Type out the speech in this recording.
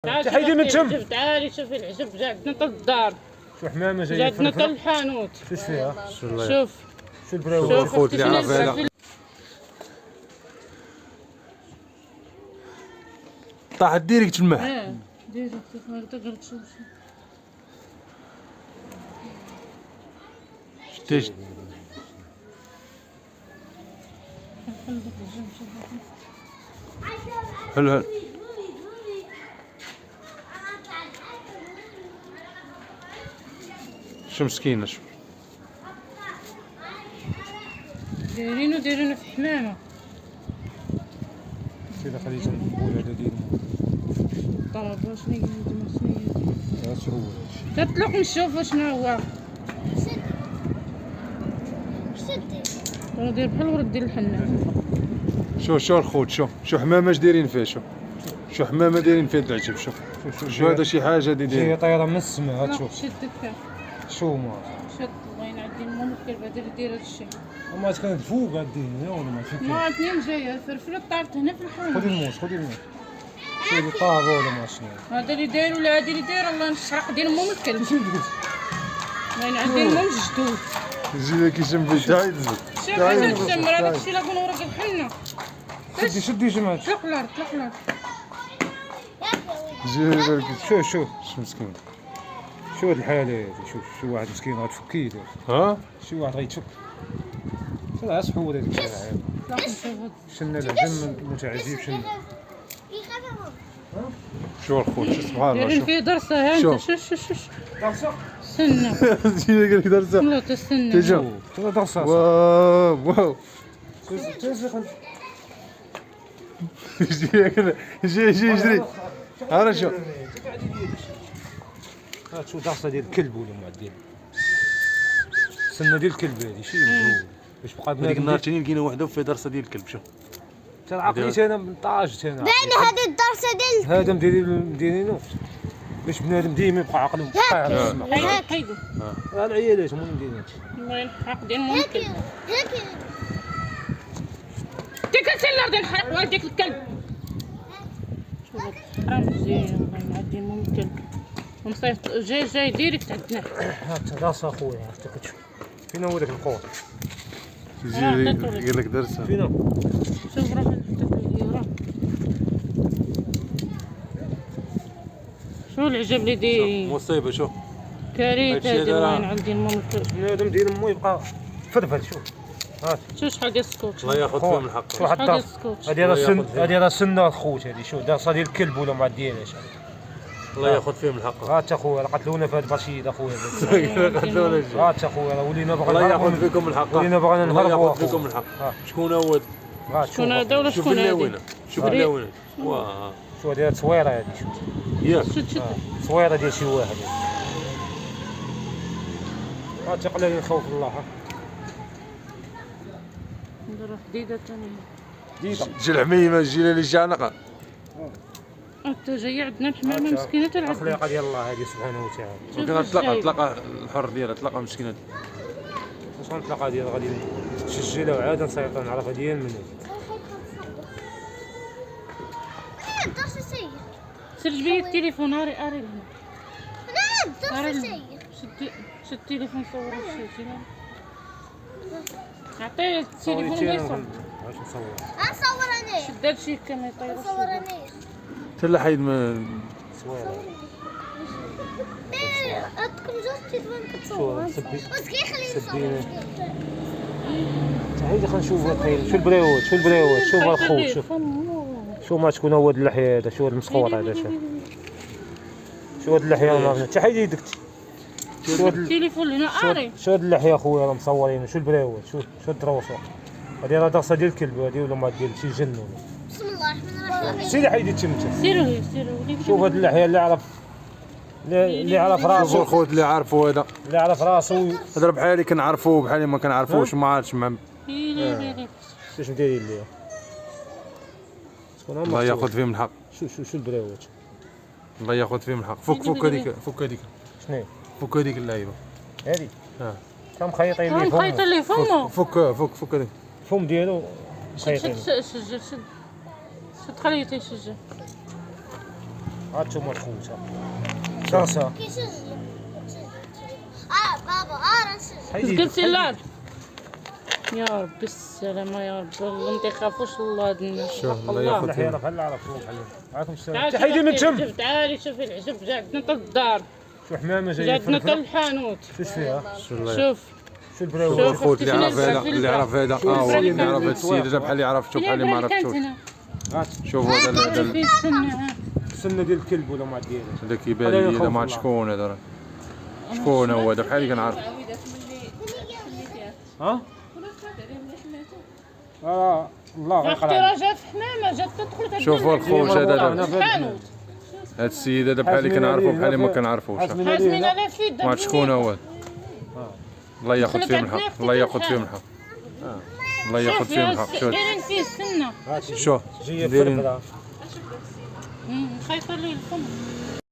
تحيدي من تم. تعالي شوفي العجب جا عندنا طل الدار، شو حمامه جا جايه عندنا طل الحانوت. شوش فيها؟ شوف شو البراوي؟ شوف اختي شنو البراوي. طاحت ديريكت في الماء. ديريكت تقدر تشوف. شتيش حلو حلو. شو مسكينة شو دايرينو في حمامة. كذا خليته نقول هذا ديالو طلب شنو يدير شو هو تطلق نشوفو شنو هو. راه داير بحال ورد ديال الحنان. شو الخوت شو حمامة دايرين فيه شو حمامة دايرين فيه العجب شو هذا شي حاجة جايه دايرين طايره من السماء. هاد شوف شد الكاف شو ما شد الله ينعدي المهم الكلب هذا اللي داير هادشي. وما كانت فوق هادين ولا ما شفت. ما عرفتني جايه فرفله طارت هنا في الحومه. خذي الموس شو اللي طاب ولا ما شنو هذا اللي داير ولا هادي اللي داير الله نشرق ديال مم الكلب. الله ينعدي المهم جدود. يجي لك يشم في الشاي تزيد شوف هذا التمر هذاك الشيء اللي كنا وراك الحنه. شدي جماعه طلق الارض يجي لك شو مسكين. شو هاد الحاله هادي شو واحد مسكين غتفكي يدير. ها شي واحد غيتفك طلع سحور هذيك الحاله. طلق نشوف شنا العجم متعجب شنا. شو الخوت سبحان الله دايرين شو فيه درسه ها انت. شوف درسه استنى يجي لك درسة والله تستنى. تجا ترى درسه واو يجي يجري عرف شو هاد شو درسه ديال الكلب ولا معدين سنه ديال الكلب هادي شي مزهور باش بقى هذيك النهار تاني لقينا وحده في درسه ديال الكلب شوف ترى عقليتي انا من طاجت انا باين هذه الدرسه ديال هذا مديرينو باش بنادم ديما يبقى عقله على السما. هاك حيدو العيالات هما اللي مديرين هادشي. الله يلحق ديال مم الكلب. هيك ديك الارض نحرق والديك الكلب. شوف حرام مزيان الله ينعدي مم الكلب. ومصيفط جاي ديريكت عندنا. هات درسه اخويا عرفتك تشوف فينا هو داك القوط يجي يقول لك درسه فينا شوف راه راه شو العجب اللي دايرين. مصيبه شوف كارثه هادشي هادي هذا الله راه- ينعدي مم الكلب. بنادم ديال مو يبقى فرفل شوف هات شوف شحال ديال السكوت. الله ياخذ فيهم الحق شو واحد شحال ديال درس السكوت. هادي راه سنه الخوت هادي شوف درسه ديال الكلب ولا ما ديالهاش الله ياخذ فيهم الحق هات اخويا راه قتلونا في هاد البرشيد اخويا قتلونا شي. هات اخويا راه ولينا الله بغينا ياخذ فيكم الحق ولينا بغينا الله نهربوا ياخذ فيكم الحق شكون هو هات شكون هذا ولا شوف شكون هادي. اللوينه شوف اللوينه واه شو هادي تصويره هادي شوف ياك شد تصويره ديال شي واحد هات تقلل الخوف الله ها نديرو حديده ثاني. ديدا تجي الحميمه تجي لي الجانقه انت جاي عندنا الحمامه مسكينه تلعب. الخليقه ديال الله هادي سبحانه وتعالى ممكن تلقى الحر ديالها تلقى مسكينه واش غنتلاقى ديال غادي نسجلها وعاد نسيطر نعرفها ديال من الدرسه سيء. سير بيا التليفون اري لا الدرسه سيء. شد التليفون صور الشيء. عطيه التليفون ويصور. واش نصور نصور انا. شد هادشي كما يطير. نصور انا. تلا حيد من تصويره عندكم جوج تليفون شو كتصور. سبي بس كي خليه سبينا. يصور. تعالي خلينا نشوفوا الخيل شو البريوت شوف الخوت شوف ما شكون هو هاد اللحيه هذا شو هاد المسقوط هذا شو هاد اللحيه ما تحيد يدك شو هاد التليفون اللي هنا اري. شو هاد اللحيه اخويا راه مصورين شو البريوت شو الدروسه هادي راه درسه ديال الكلب هادي ولا ما ديال شي جن ولا بسم الله الرحمن الرحيم. سيدي حيدي تمتا سيروا شوف هاد اللحيه اللي عرف اللي عرف شوفوا راسو الخوت اللي عارفوا هذا اللي عرف راسو هذا بحالي كنعرفوه بحالي ما كنعرفوش ما عرفتش مع واش ندير ليه شكون الله ياخذ فيهم الحق شو البريوت الله ياخذ فيهم الحق فك هذيك شنو فك هذيك اللعيبه هادي ها كم خيطين ليه مخيط فمه لي فمه. فك هذيك الفم ديالو شد مخيطين شد خليه تيسجل. هاد انتوما الخوت شاسا كيسجل بابا راه قلتي لا يا ربي السلامة يا ربي والله ما تيخافوش الله هاد الناس شوف الله الله. ياخذ اللحيه فيهم. راه بحال العرب شوف عليهم عليكم السلام تعال تحيدي من تم شوف تعالي شوفي العجب جا عندنا حتى الدار شو حمامه جا جايه عندنا حتى فلفله الحانوت شوش فيها شوف شو شوف البراوه الخوت اللي شوف يعرف هذا الفلفل. اللي يعرف هذا هو اللي يعرف هذا السيد جا بحال اللي عرف شوف بحال اللي ما عرفتوش شوفوا هذا في السنة السنه ديال الكلب ولا ما ديالها هذا كيبان لي هذا ما عرفت شكون هذا راه. شكون هو هذا بحال اللي كنعرف ها الله اختي غيقرا راه جات حمامة جات تدخل شوفوا الخوت هذا الحانوت هذا السيد هذا بحال اللي كنعرفو بحال اللي ما كنعرفوش حازمين على فيدا ما عرفت شكون هو هذا. الله ياخذ فيهم الحق الله ياخذ فيهم الحق الله ياخذ فيهم الحق شوف دايرين فيه السنة شوف جايه دايرين فلفله خايفة ليه الفم